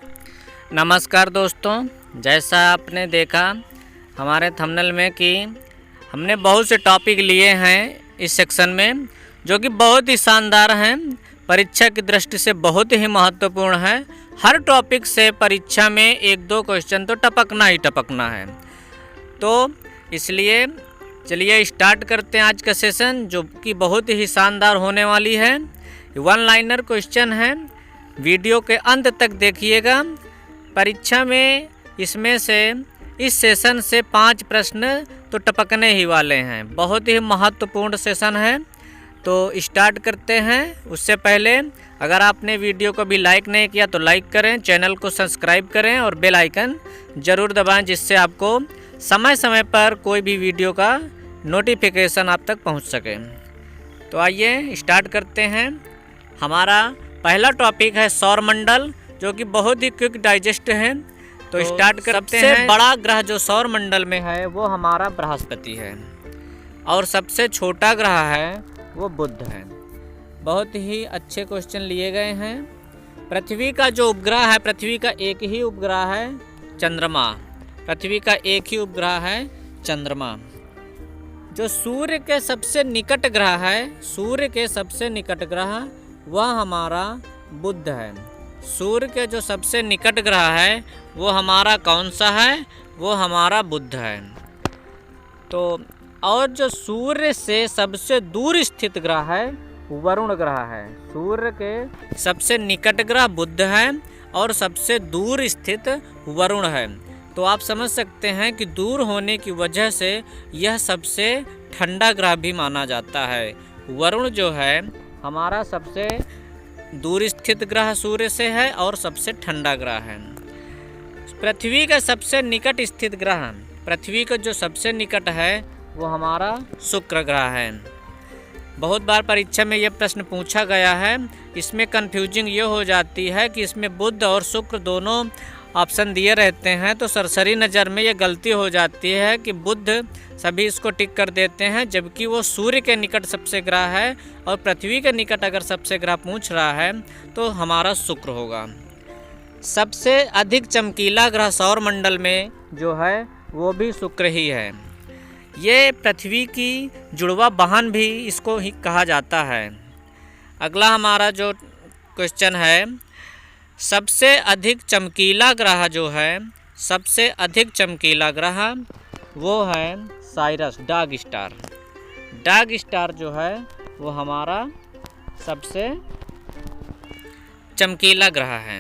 नमस्कार दोस्तों, जैसा आपने देखा हमारे थंबनेल में कि हमने बहुत से टॉपिक लिए हैं इस सेक्शन में, जो कि बहुत ही शानदार हैं, परीक्षा की दृष्टि से बहुत ही महत्वपूर्ण है। हर टॉपिक से परीक्षा में एक दो क्वेश्चन तो टपकना ही टपकना है। तो इसलिए चलिए स्टार्ट करते हैं आज का सेशन, जो कि बहुत ही शानदार होने वाली है। वन लाइनर क्वेश्चन है, वीडियो के अंत तक देखिएगा। परीक्षा में इसमें से इस सेशन से 5 प्रश्न तो टपकने ही वाले हैं। बहुत ही महत्वपूर्ण सेशन है, तो स्टार्ट करते हैं। उससे पहले अगर आपने वीडियो को भी लाइक नहीं किया तो लाइक करें, चैनल को सब्सक्राइब करें और बेल आइकन ज़रूर दबाएं, जिससे आपको समय समय पर कोई भी वीडियो का नोटिफिकेशन आप तक पहुंच सके। तो आइए स्टार्ट करते हैं। हमारा पहला टॉपिक है सौरमंडल, जो कि बहुत ही क्विक डाइजेस्ट है। तो स्टार्ट करते हैं। सबसे बड़ा ग्रह जो सौरमंडल में है वो हमारा बृहस्पति है, और सबसे छोटा ग्रह है वो बुध है। बहुत ही अच्छे क्वेश्चन लिए गए हैं। पृथ्वी का जो उपग्रह है, पृथ्वी का एक ही उपग्रह है चंद्रमा। पृथ्वी का एक ही उपग्रह है चंद्रमा। जो सूर्य के सबसे निकट ग्रह है, सूर्य के सबसे निकट ग्रह वह हमारा बुध है। सूर्य के जो सबसे निकट ग्रह है वो हमारा कौन सा है? वो हमारा बुध है। तो और जो सूर्य से सबसे दूर स्थित ग्रह है वरुण ग्रह है। सूर्य के सबसे निकट ग्रह बुध है और सबसे दूर स्थित वरुण है। तो आप समझ सकते हैं कि दूर होने की वजह से यह सबसे ठंडा ग्रह भी माना जाता है। वरुण जो है हमारा सबसे दूर स्थित ग्रह सूर्य से है और सबसे ठंडा ग्रह है। पृथ्वी का सबसे निकट स्थित ग्रह, पृथ्वी का जो सबसे निकट है वो हमारा शुक्र ग्रह है। बहुत बार परीक्षा में यह प्रश्न पूछा गया है। इसमें कंफ्यूजिंग ये हो जाती है कि इसमें बुध और शुक्र दोनों ऑप्शन दिए रहते हैं, तो सरसरी नज़र में ये गलती हो जाती है कि बुध सभी इसको टिक कर देते हैं, जबकि वो सूर्य के निकट सबसे ग्रह है और पृथ्वी के निकट अगर सबसे ग्रह पूछ रहा है तो हमारा शुक्र होगा। सबसे अधिक चमकीला ग्रह सौरमंडल में जो है वो भी शुक्र ही है। ये पृथ्वी की जुड़वा बहन भी इसको ही कहा जाता है। अगला हमारा जो क्वेश्चन है, सबसे अधिक चमकीला ग्रह जो है, सबसे अधिक चमकीला ग्रह वो है Cyrus, dog star. Dog star जो है वो हमारा सबसे चमकीला ग्रह है।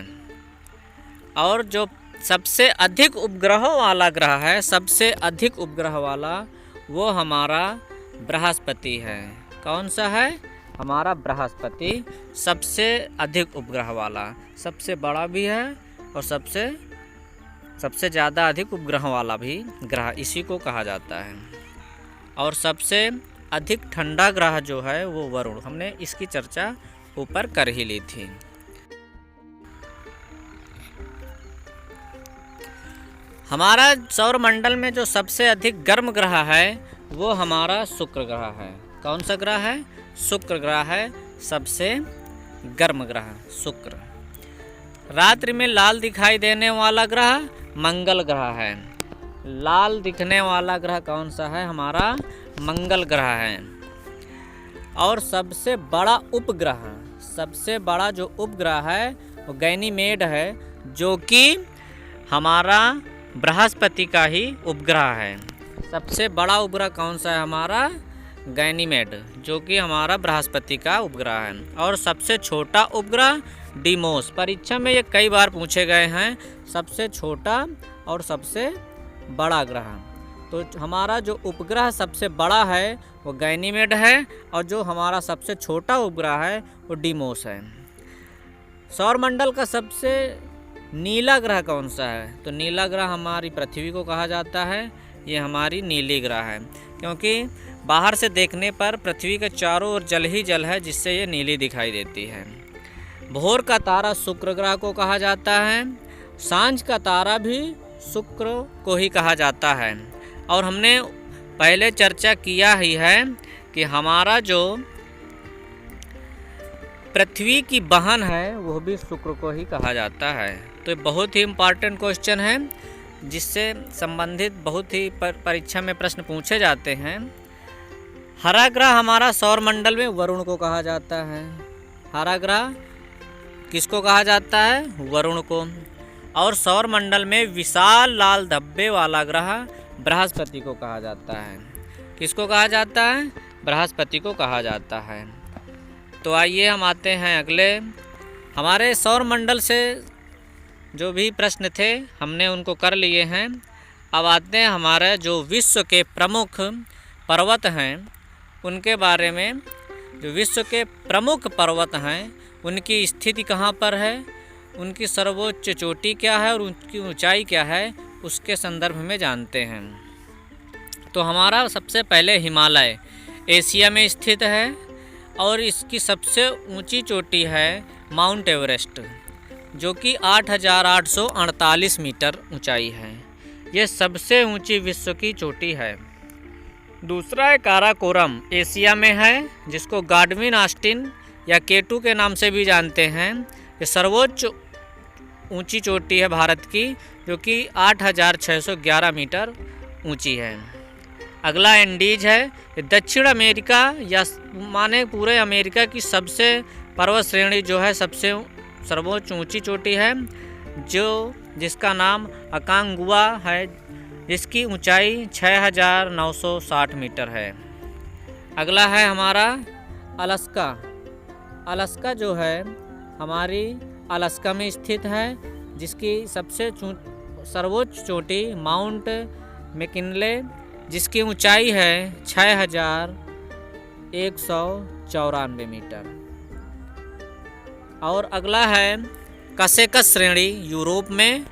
और जो सबसे अधिक उपग्रहों वाला ग्रह है, सबसे अधिक उपग्रह वाला वो हमारा बृहस्पति है। कौन सा है? हमारा बृहस्पति सबसे अधिक उपग्रह वाला, सबसे बड़ा भी है और सबसे ज़्यादा अधिक उपग्रह वाला भी ग्रह इसी को कहा जाता है। और सबसे अधिक ठंडा ग्रह जो है वो वरुण, हमने इसकी चर्चा ऊपर कर ही ली थी। हमारा सौरमंडल में जो सबसे अधिक गर्म ग्रह है वो हमारा शुक्र ग्रह है। कौन सा ग्रह है? शुक्र ग्रह है सबसे गर्म ग्रह, शुक्र। रात्रि में लाल दिखाई देने वाला ग्रह मंगल ग्रह है। लाल दिखने वाला ग्रह कौन सा है? हमारा मंगल ग्रह है। और सबसे बड़ा उपग्रह, सबसे बड़ा जो उपग्रह है वो गैनीमेड है, जो कि हमारा बृहस्पति का ही उपग्रह है। सबसे बड़ा उपग्रह कौन सा है? हमारा गैनीमेड, जो कि हमारा बृहस्पति का उपग्रह है। और सबसे छोटा उपग्रह डीमोस। परीक्षा में ये कई बार पूछे गए हैं, सबसे छोटा और सबसे बड़ा ग्रह। तो हमारा जो उपग्रह सबसे बड़ा है वो गैनीमेड है, और जो हमारा सबसे छोटा उपग्रह है वो डीमोस है। सौरमंडल का सबसे नीला ग्रह कौन सा है? तो नीला ग्रह हमारी पृथ्वी को कहा जाता है। ये हमारी नीली ग्रह है, क्योंकि बाहर से देखने पर पृथ्वी के चारों ओर जल ही जल है, जिससे ये नीली दिखाई देती है। भोर का तारा शुक्र ग्रह को कहा जाता है। सांझ का तारा भी शुक्र को ही कहा जाता है। और हमने पहले चर्चा किया ही है कि हमारा जो पृथ्वी की बहन है वो भी शुक्र को ही कहा जाता है। तो ये बहुत ही इम्पॉर्टेंट क्वेश्चन है, जिससे संबंधित बहुत ही परीक्षा में प्रश्न पूछे जाते हैं। हरा ग्रह हमारा सौर मंडल में वरुण को कहा जाता है। हरा ग्रह किसको कहा जाता है? वरुण को। और सौर मंडल में विशाल लाल धब्बे वाला ग्रह बृहस्पति को कहा जाता है। किसको कहा जाता है? बृहस्पति को कहा जाता है। तो आइए हम आते हैं अगले। हमारे सौर मंडल से जो भी प्रश्न थे हमने उनको कर लिए हैं। अब आते हैं हमारे जो विश्व के प्रमुख पर्वत हैं उनके बारे में। जो विश्व के प्रमुख पर्वत हैं उनकी स्थिति कहाँ पर है, उनकी सर्वोच्च चोटी क्या है और उनकी ऊंचाई क्या है, उसके संदर्भ में जानते हैं। तो हमारा सबसे पहले हिमालय एशिया में स्थित है और इसकी सबसे ऊंची चोटी है माउंट एवरेस्ट, जो कि 8,848 मीटर ऊंचाई है। ये सबसे ऊंची विश्व की चोटी है। दूसरा है काराकोरम, एशिया में है, जिसको गॉडविन ऑस्टिन या केटू के नाम से भी जानते हैं। ये सर्वोच्च ऊंची चोटी है भारत की, जो कि 8,611 मीटर ऊंची है। अगला एंडीज है। ये दक्षिण अमेरिका या माने पूरे अमेरिका की सबसे पर्वत श्रेणी जो है सबसे सर्वोच्च ऊंची चोटी है, जिसका नाम अकांगुआ है, जिसकी ऊंचाई 6,960 मीटर है। अगला है हमारा अलास्का। अलास्का जो है हमारी अलास्का में स्थित है, जिसकी सबसे सर्वोच्च चोटी माउंट मैकिनले, जिसकी ऊंचाई है 6,194 मीटर। और अगला है कासेकस श्रेणी, यूरोप में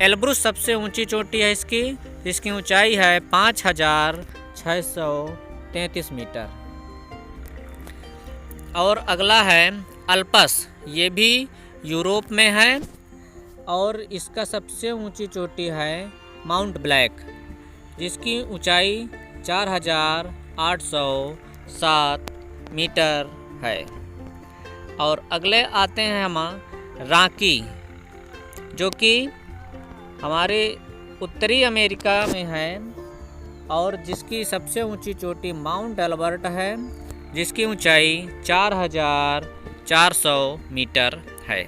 एल्ब्रुस सबसे ऊंची चोटी है इसकी, जिसकी ऊंचाई है 5,633 मीटर। और अगला है अल्पस, ये भी यूरोप में है और इसका सबसे ऊंची चोटी है माउंट ब्लैक, जिसकी ऊंचाई 4,807 मीटर है। और अगले आते हैं हम रांकी, जो कि हमारे उत्तरी अमेरिका में है और जिसकी सबसे ऊंची चोटी माउंट एल्बर्ट है, जिसकी ऊंचाई 4,400 मीटर है।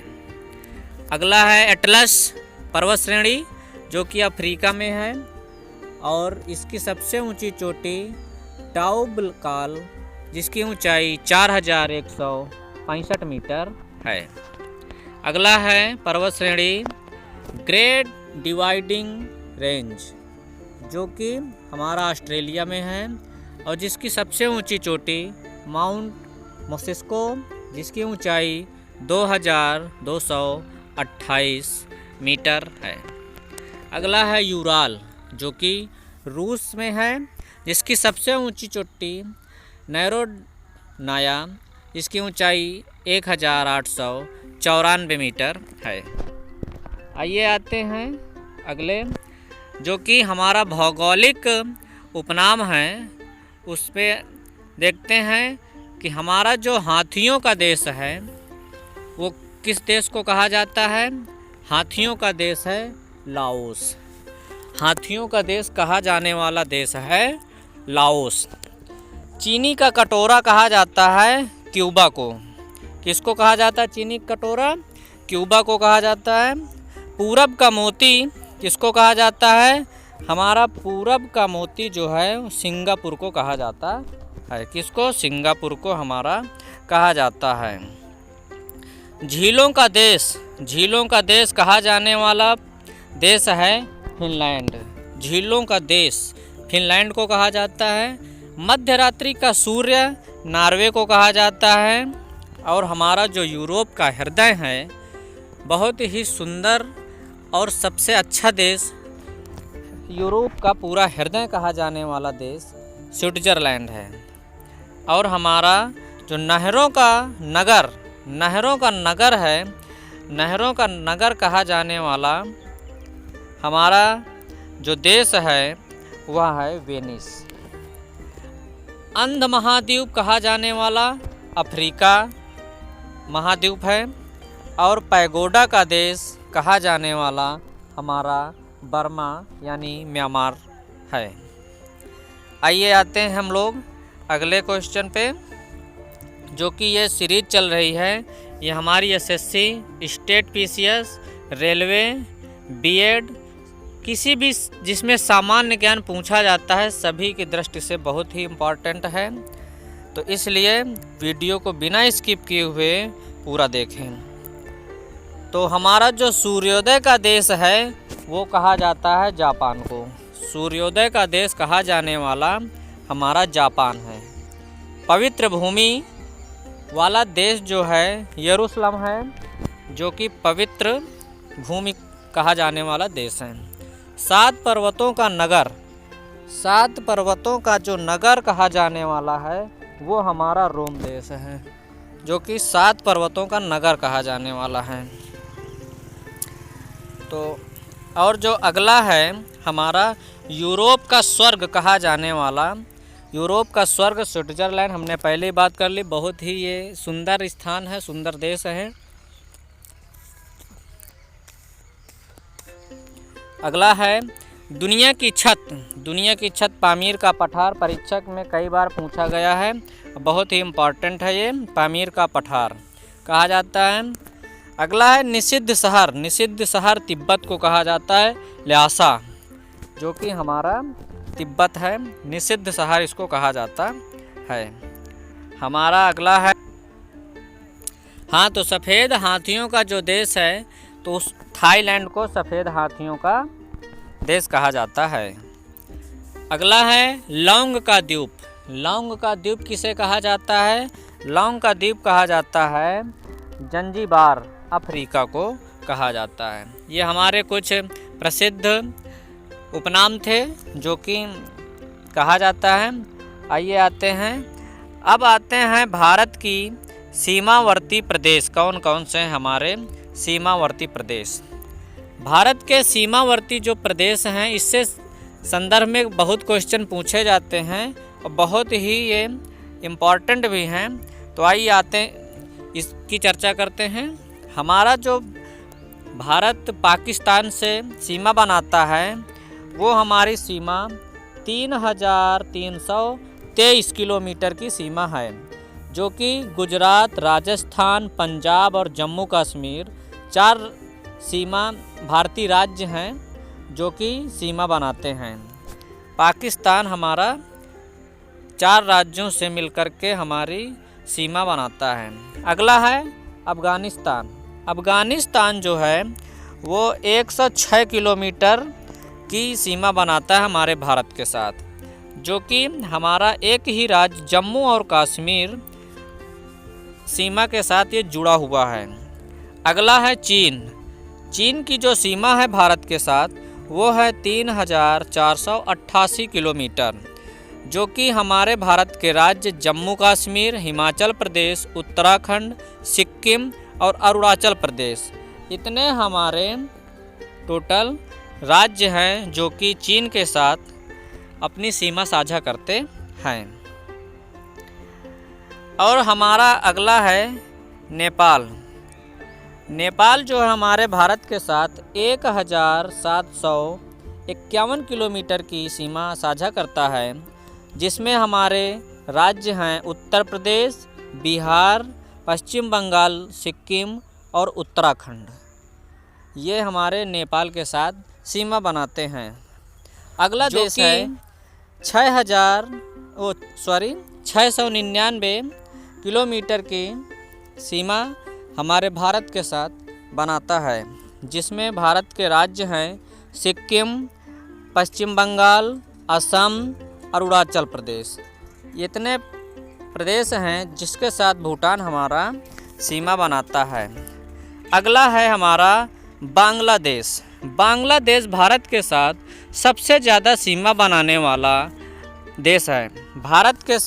अगला है एटलस पर्वत श्रेणी, जो कि अफ्रीका में है और इसकी सबसे ऊंची चोटी टाउबलकाल, जिसकी ऊंचाई 4,165 मीटर है। अगला है पर्वत श्रेणी ग्रेट डिवाइडिंग रेंज, जो कि हमारा ऑस्ट्रेलिया में है और जिसकी सबसे ऊंची चोटी माउंट मोसिस्को, जिसकी ऊंचाई 2,228 मीटर है। अगला है यूराल, जो कि रूस में है, जिसकी सबसे ऊंची चोटी नैरोनाया, जिसकी ऊंचाई 1,894 मीटर है। आइए आते हैं अगले, जो कि हमारा भौगोलिक उपनाम है, उस पे देखते हैं कि हमारा जो हाथियों का देश है वो किस देश को कहा जाता है? हाथियों का देश है लाओस। हाथियों का देश कहा जाने वाला देश है लाओस। चीनी का कटोरा कहा जाता है क्यूबा को। किसको कहा जाता है चीनी कटोरा? क्यूबा को कहा जाता है। पूरब का मोती किसको कहा जाता है? हमारा पूरब का मोती जो है सिंगापुर को कहा जाता है। किसको? सिंगापुर को हमारा कहा जाता है। झीलों का देश कहा जाने वाला देश है फिनलैंड। झीलों का देश फिनलैंड को कहा जाता है। मध्य रात्रि का सूर्य नॉर्वे को कहा जाता है। और हमारा जो यूरोप का हृदय है, बहुत ही सुंदर और सबसे अच्छा देश, यूरोप का पूरा हृदय कहा जाने वाला देश स्विट्ज़रलैंड है। और हमारा जो नहरों का नगर है, नहरों का नगर कहा जाने वाला हमारा जो देश है वह है वेनिस। अंध महाद्वीप कहा जाने वाला अफ्रीका महाद्वीप है। और पैगोडा का देश कहा जाने वाला हमारा बर्मा यानी म्यांमार है। आइए आते हैं हम लोग अगले क्वेश्चन पे, जो कि ये सीरीज चल रही है। ये हमारी SSC, state PCS, railway, BEd, किसी भी जिसमें सामान्य ज्ञान पूछा जाता है सभी की दृष्टि से बहुत ही इम्पॉर्टेंट है। तो इसलिए वीडियो को बिना स्किप किए हुए पूरा देखें। तो हमारा जो सूर्योदय का देश है वो कहा जाता है जापान को। सूर्योदय का देश कहा जाने वाला हमारा जापान है। पवित्र भूमि वाला देश जो है यरूशलेम है, जो कि पवित्र भूमि कहा जाने वाला देश है। 7 पर्वतों का नगर, 7 पर्वतों का जो नगर कहा जाने वाला है वो हमारा रोम देश है, जो कि 7 पर्वतों का नगर कहा जाने वाला है। तो और जो अगला है हमारा यूरोप का स्वर्ग कहा जाने वाला, यूरोप का स्वर्ग स्विट्जरलैंड, हमने पहले ही बात कर ली। बहुत ही ये सुंदर स्थान है, सुंदर देश है। अगला है दुनिया की छत। दुनिया की छत पामीर का पठार, परीक्षक में कई बार पूछा गया है, बहुत ही इम्पॉर्टेंट है ये। पामीर का पठार कहा जाता है। अगला है निषिद्ध शहर। निषिद्ध शहर तिब्बत को कहा जाता है, ल्हासा, जो कि हमारा तिब्बत है। निषिद्ध शहर इसको कहा जाता है। हमारा अगला है हाँ, तो सफ़ेद हाथियों का जो देश है तो उस थाईलैंड को सफ़ेद हाथियों का देश कहा जाता है। अगला है लौंग का द्वीप। लौंग का द्वीप किसे कहा जाता है? लौंग का द्वीप कहा जाता है जंजीबार, अफ्रीका को कहा जाता है। ये हमारे कुछ प्रसिद्ध उपनाम थे जो कि कहा जाता है। आइए आते हैं, अब आते हैं भारत की सीमावर्ती प्रदेश कौन कौन से हैं हमारे सीमावर्ती प्रदेश। भारत के सीमावर्ती जो प्रदेश हैं इससे संदर्भ में बहुत क्वेश्चन पूछे जाते हैं और बहुत ही ये इम्पॉर्टेंट भी हैं। तो आइए आते इसकी चर्चा करते हैं। हमारा जो भारत पाकिस्तान से सीमा बनाता है वो हमारी सीमा 3323 किलोमीटर की सीमा है, जो कि गुजरात, राजस्थान, पंजाब और जम्मू कश्मीर 4 सीमा भारतीय राज्य हैं जो कि सीमा बनाते हैं। पाकिस्तान हमारा 4 राज्यों से मिलकर के हमारी सीमा बनाता है। अगला है अफ़गानिस्तान। अफ़गानिस्तान जो है वो 106 किलोमीटर की सीमा बनाता है हमारे भारत के साथ, जो कि हमारा एक ही राज्य जम्मू और कश्मीर सीमा के साथ ये जुड़ा हुआ है। अगला है चीन। चीन की जो सीमा है भारत के साथ वो है 3488 किलोमीटर, जो कि हमारे भारत के राज्य जम्मू कश्मीर, हिमाचल प्रदेश, उत्तराखंड, सिक्किम और अरुणाचल प्रदेश, इतने हमारे टोटल राज्य हैं जो कि चीन के साथ अपनी सीमा साझा करते हैं। और हमारा अगला है नेपाल। नेपाल जो है हमारे भारत के साथ 1751 किलोमीटर की सीमा साझा करता है, जिसमें हमारे राज्य हैं उत्तर प्रदेश, बिहार, पश्चिम बंगाल, सिक्किम और उत्तराखंड। ये हमारे नेपाल के साथ सीमा बनाते हैं। अगला देश है 699 किलोमीटर की सीमा हमारे भारत के साथ बनाता है, जिसमें भारत के राज्य हैं सिक्किम, पश्चिम बंगाल, असम, अरुणाचल प्रदेश। इतने प्रदेश हैं जिसके साथ भूटान हमारा सीमा बनाता है। अगला है हमारा बांग्लादेश। बांग्लादेश भारत के साथ सबसे ज़्यादा सीमा बनाने वाला देश है। भारत के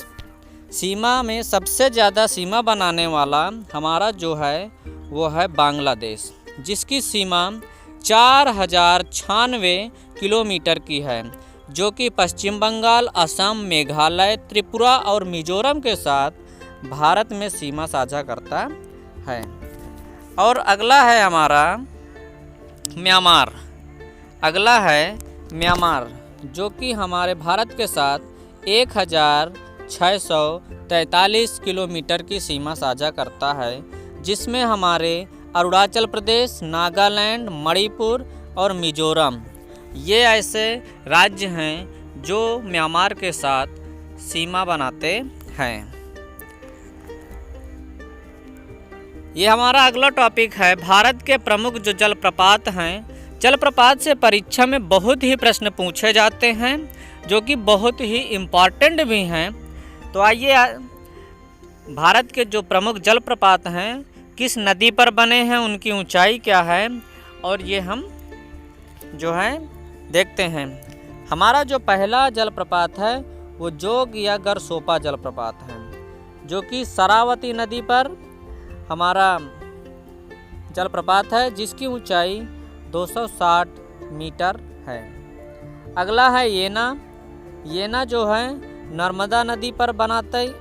सीमा में सबसे ज़्यादा सीमा बनाने वाला हमारा जो है वो है बांग्लादेश, जिसकी सीमा 4096 किलोमीटर की है, जो कि पश्चिम बंगाल, असम, मेघालय, त्रिपुरा और मिजोरम के साथ भारत में सीमा साझा करता है। और अगला है हमारा म्यांमार। अगला है म्यांमार, जो कि हमारे भारत के साथ 1643 किलोमीटर की सीमा साझा करता है, जिसमें हमारे अरुणाचल प्रदेश, नागालैंड, मणिपुर और मिजोरम ये ऐसे राज्य हैं जो म्यांमार के साथ सीमा बनाते हैं। ये हमारा अगला टॉपिक है भारत के प्रमुख जो जलप्रपात हैं। जलप्रपात से परीक्षा में बहुत ही प्रश्न पूछे जाते हैं, जो कि बहुत ही इम्पॉर्टेंट भी हैं। तो आइए, भारत के जो प्रमुख जलप्रपात हैं किस नदी पर बने हैं, उनकी ऊंचाई क्या है, और ये हम जो है देखते हैं। हमारा जो पहला जलप्रपात है वो जोग या गरसोपा जलप्रपात है, जो कि शरावती नदी पर हमारा जलप्रपात है, जिसकी ऊंचाई 260 मीटर है। अगला है येना। येना जो है नर्मदा नदी पर बनाते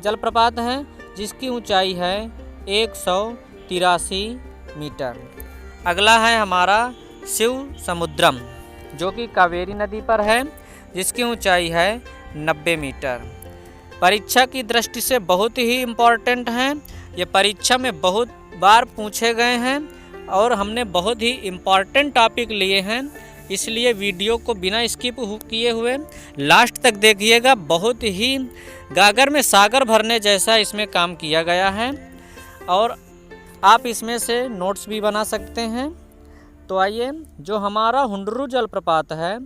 जलप्रपात है, जिसकी ऊंचाई है 183 मीटर। अगला है हमारा शिव समुद्रम, जो कि कावेरी नदी पर है, जिसकी ऊंचाई है 90 मीटर। परीक्षा की दृष्टि से बहुत ही इम्पॉर्टेंट हैं। ये परीक्षा में बहुत बार पूछे गए हैं और हमने बहुत ही इम्पॉर्टेंट टॉपिक लिए हैं, इसलिए वीडियो को बिना स्किप किए हुए लास्ट तक देखिएगा। बहुत ही गागर में सागर भरने जैसा इसमें काम किया गया है और आप इसमें से नोट्स भी बना सकते हैं। तो आइए, जो हमारा हुंडरू जलप्रपात है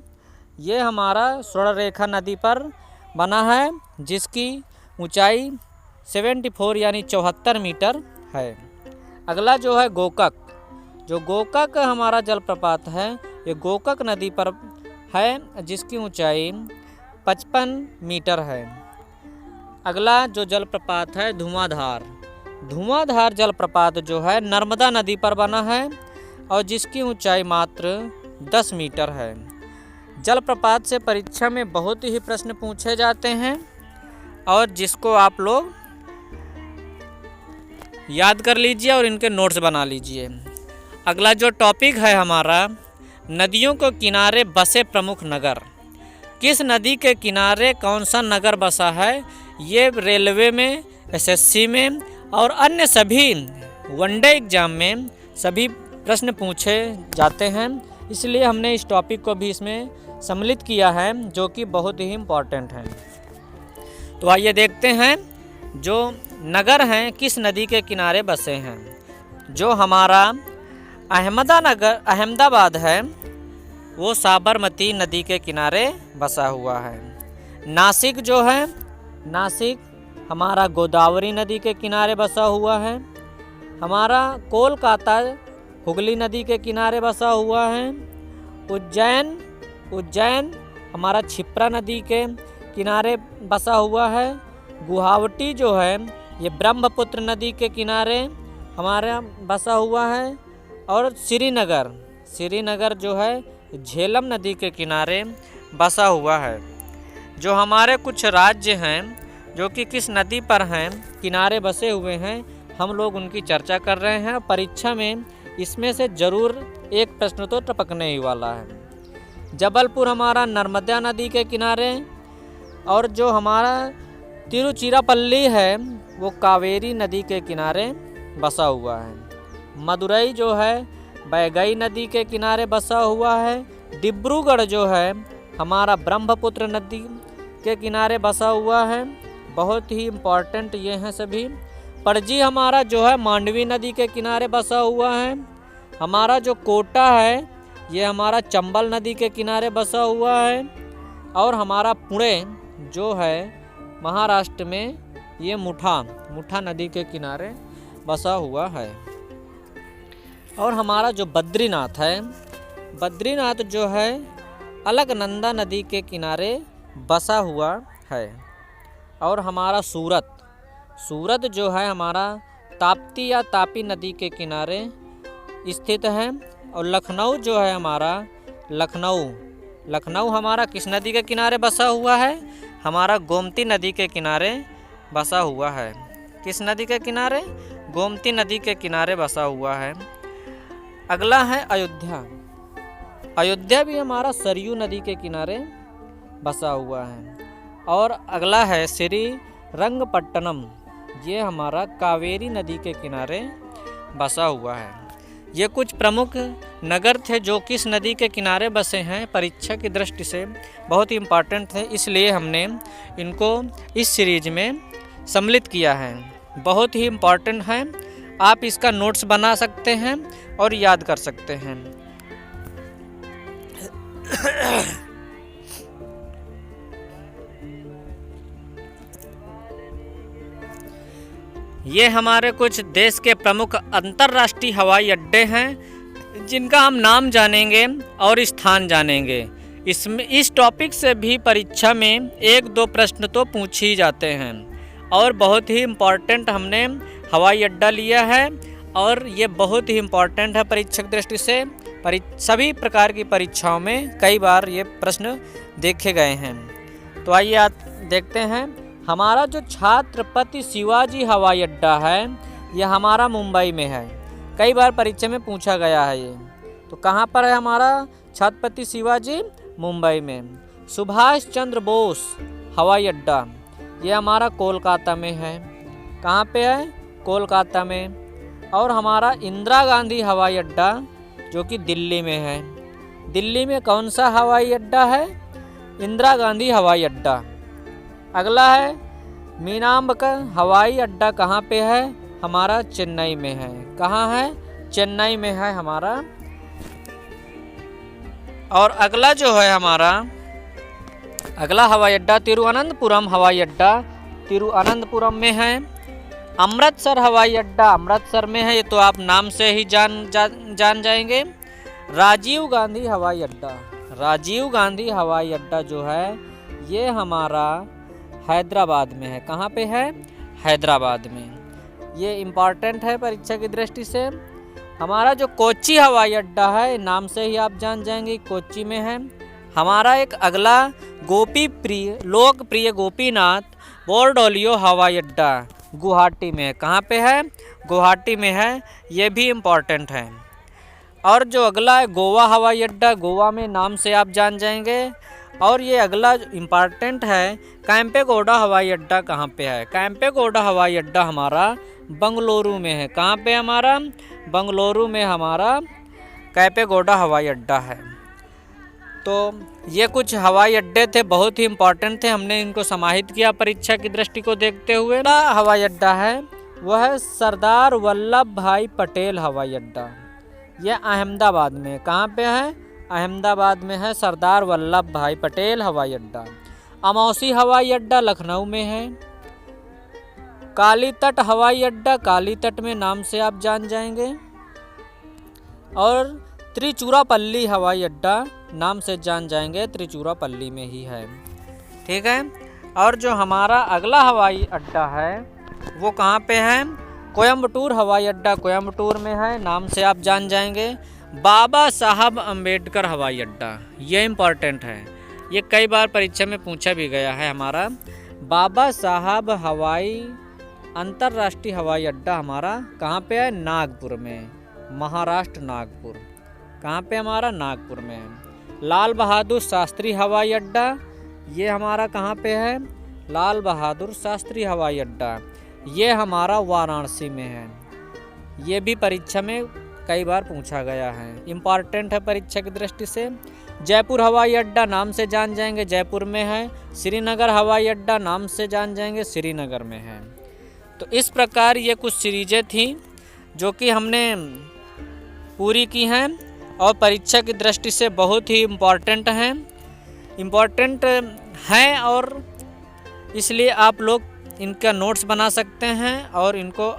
ये हमारा स्वर्णरेखा नदी पर बना है, जिसकी ऊंचाई 74 यानी 74 मीटर है। अगला जो है गोकक। जो गोकक हमारा जलप्रपात है ये गोकक नदी पर है, जिसकी ऊंचाई 55 मीटर है। अगला जो जलप्रपात है धुआंधार। धुआंधार जलप्रपात जो है नर्मदा नदी पर बना है और जिसकी ऊंचाई मात्र 10 मीटर है। जलप्रपात से परीक्षा में बहुत ही प्रश्न पूछे जाते हैं और जिसको आप लोग याद कर लीजिए और इनके नोट्स बना लीजिए। अगला जो टॉपिक है हमारा नदियों के किनारे बसे प्रमुख नगर। किस नदी के किनारे कौन सा नगर बसा है, ये रेलवे में, एसएससी में और अन्य सभी वनडे एग्जाम में सभी प्रश्न पूछे जाते हैं, इसलिए हमने इस टॉपिक को भी इसमें सम्मिलित किया है, जो कि बहुत ही इम्पॉर्टेंट है। तो आइए देखते हैं जो नगर हैं किस नदी के किनारे बसे हैं। जो हमारा अहमदाबाद है वो साबरमती नदी के किनारे बसा हुआ है। नासिक जो है, नासिक हमारा गोदावरी नदी के किनारे बसा हुआ है। हमारा कोलकाता हुगली नदी के किनारे बसा हुआ है। उज्जैन हमारा क्षिप्रा नदी के किनारे बसा हुआ है। गुवाहाटी जो है ये ब्रह्मपुत्र नदी के किनारे हमारा बसा हुआ है। और श्रीनगर जो है झेलम नदी के किनारे बसा हुआ है। जो हमारे कुछ राज्य हैं जो कि किस नदी पर हैं किनारे बसे हुए हैं, हम लोग उनकी चर्चा कर रहे हैं। परीक्षा में इसमें से ज़रूर एक प्रश्न तो टपकने ही वाला है। जबलपुर हमारा नर्मदा नदी के किनारे, और जो हमारा तिरुचिरापल्ली है वो कावेरी नदी के किनारे बसा हुआ है। मदुरई जो है बैगई नदी के किनारे बसा हुआ है। डिब्रूगढ़ जो है हमारा ब्रह्मपुत्र नदी के किनारे बसा हुआ है। बहुत ही इम्पॉर्टेंट ये हैं सभी। पणजी हमारा जो है मांडवी नदी के किनारे बसा हुआ है। हमारा जो कोटा है ये हमारा चंबल नदी के किनारे बसा हुआ है। और हमारा पुणे जो है महाराष्ट्र में ये मुठा नदी के किनारे बसा हुआ है। और हमारा जो बद्रीनाथ है, बद्रीनाथ जो है अलकनंदा नदी के किनारे बसा हुआ है। और हमारा सूरत जो है हमारा ताप्ती या तापी नदी के किनारे स्थित है। और लखनऊ जो है हमारा लखनऊ हमारा किस नदी के किनारे बसा हुआ है, हमारा गोमती नदी के किनारे बसा हुआ है। किस नदी के किनारे? गोमती नदी के किनारे बसा हुआ है। अगला है अयोध्या। अयोध्या भी हमारा सरयू नदी के किनारे बसा हुआ है। और अगला है श्रीरंगपट्टनम, ये हमारा कावेरी नदी के किनारे बसा हुआ है। ये कुछ प्रमुख नगर थे जो किस नदी के किनारे बसे हैं, परीक्षा की दृष्टि से बहुत ही इम्पॉर्टेंट थे, इसलिए हमने इनको इस सीरीज में सम्मिलित किया है। बहुत ही इम्पॉर्टेंट है, आप इसका नोट्स बना सकते हैं और याद कर सकते हैं। ये हमारे कुछ देश के प्रमुख अंतर्राष्ट्रीय हवाई अड्डे हैं जिनका हम नाम जानेंगे और स्थान जानेंगे। इसमें इस टॉपिक से भी परीक्षा में 1-2 प्रश्न तो पूछ ही जाते हैं और बहुत ही इम्पॉर्टेंट हमने हवाई अड्डा लिया है और ये बहुत ही इम्पॉर्टेंट है परीक्षा की दृष्टि से। सभी प्रकार की परीक्षाओं में कई बार ये प्रश्न देखे गए हैं। तो आइए आप देखते हैं। हमारा जो छत्रपति शिवाजी हवाई अड्डा है यह हमारा मुंबई में है, कई बार परीक्षा में पूछा गया है ये। तो कहाँ पर है हमारा छत्रपति शिवाजी? मुंबई में। सुभाष चंद्र बोस हवाई अड्डा ये हमारा कोलकाता में है। कहाँ पे है? कोलकाता में। और हमारा इंदिरा गांधी हवाई अड्डा जो कि दिल्ली में है। दिल्ली में कौन सा हवाई अड्डा है? इंदिरा गांधी हवाई अड्डा। अगला है मीनाम्बकर हवाई अड्डा, कहाँ पे है? हमारा चेन्नई में है। कहाँ है? चेन्नई में है हमारा। और अगला जो है हमारा अगला हवाई अड्डा तिरुवनंतपुरम हवाई अड्डा, तिरुवनंतपुरम में है। अमृतसर हवाई अड्डा अमृतसर में है, ये तो आप नाम से ही जान जाएंगे। राजीव गांधी हवाई अड्डा, राजीव गांधी हवाई अड्डा जो है ये हमारा हैदराबाद में है। कहाँ पे है? हैदराबाद में। ये इम्पॉर्टेंट है परीक्षा की दृष्टि से। हमारा जो कोच्चि हवाई अड्डा है नाम से ही आप जान जाएंगे कोच्चि में है। हमारा एक अगला लोकप्रिय गोपीनाथ बोरडोलियो हवाई अड्डा गुवाहाटी में है। कहाँ पे है? गुवाहाटी में है। ये भी इम्पॉर्टेंट है। और जो अगला है गोवा हवाई अड्डा, गोवा में नाम से आप जान जाएंगे। और ये अगला इम्पॉर्टेंट है कैंपेगौड़ा हवाई अड्डा। कहाँ पे है? कैंपेगौड़ा हवाई अड्डा हमारा बंगलुरु में है। कहाँ पे हमारा? बंगलुरु में हमारा कैंपेगौड़ा हवाई अड्डा है। तो ये कुछ हवाई अड्डे थे, बहुत ही इम्पॉर्टेंट थे, हमने इनको समाहित किया परीक्षा की दृष्टि को देखते हुए। अगला हवाई अड्डा है वह है सरदार वल्लभ भाई पटेल हवाई अड्डा, यह अहमदाबाद में। कहाँ पे है? अहमदाबाद में है सरदार वल्लभ भाई पटेल हवाई अड्डा। अमौसी हवाई अड्डा लखनऊ में है। कालीतट हवाई अड्डा कालीतट में नाम से आप जान जाएंगे। और त्रिचुरापल्ली हवाई अड्डा नाम से जान जाएंगे, त्रिचुरापल्ली में ही है। ठीक है। और जो हमारा अगला हवाई अड्डा है वो कहाँ पे है? कोयम्बटूर हवाई अड्डा कोयम्बटूर में है, नाम से आप जान जाएंगे। बाबा साहब अम्बेडकर हवाई अड्डा, ये इम्पॉर्टेंट है, ये कई बार परीक्षा में पूछा भी गया है। हमारा बाबा साहब अंतर्राष्ट्रीय हवाई अड्डा हमारा कहाँ पे है? नागपुर में, महाराष्ट्र नागपुर। कहाँ पे हमारा? नागपुर में है। लाल बहादुर शास्त्री हवाई अड्डा, ये हमारा कहाँ पे है? लाल बहादुर शास्त्री हवाई अड्डा, ये हमारा वाराणसी में है। ये भी परीक्षा में कई बार पूछा गया है, इम्पॉर्टेंट है परीक्षा की दृष्टि से। जयपुर हवाई अड्डा नाम से जान जाएंगे, जयपुर में है। श्रीनगर हवाई अड्डा नाम से जान जाएंगे, श्रीनगर में है। तो इस प्रकार ये कुछ सीरीजें थी जो कि हमने पूरी की हैं और परीक्षा की दृष्टि से बहुत ही इम्पॉर्टेंट हैं और इसलिए आप लोग इनका नोट्स बना सकते हैं और इनको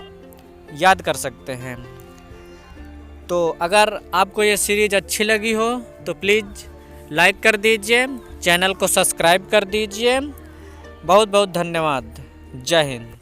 याद कर सकते हैं। तो अगर आपको ये सीरीज अच्छी लगी हो तो प्लीज़ लाइक कर दीजिए, चैनल को सब्सक्राइब कर दीजिए। बहुत बहुत धन्यवाद। जय हिंद।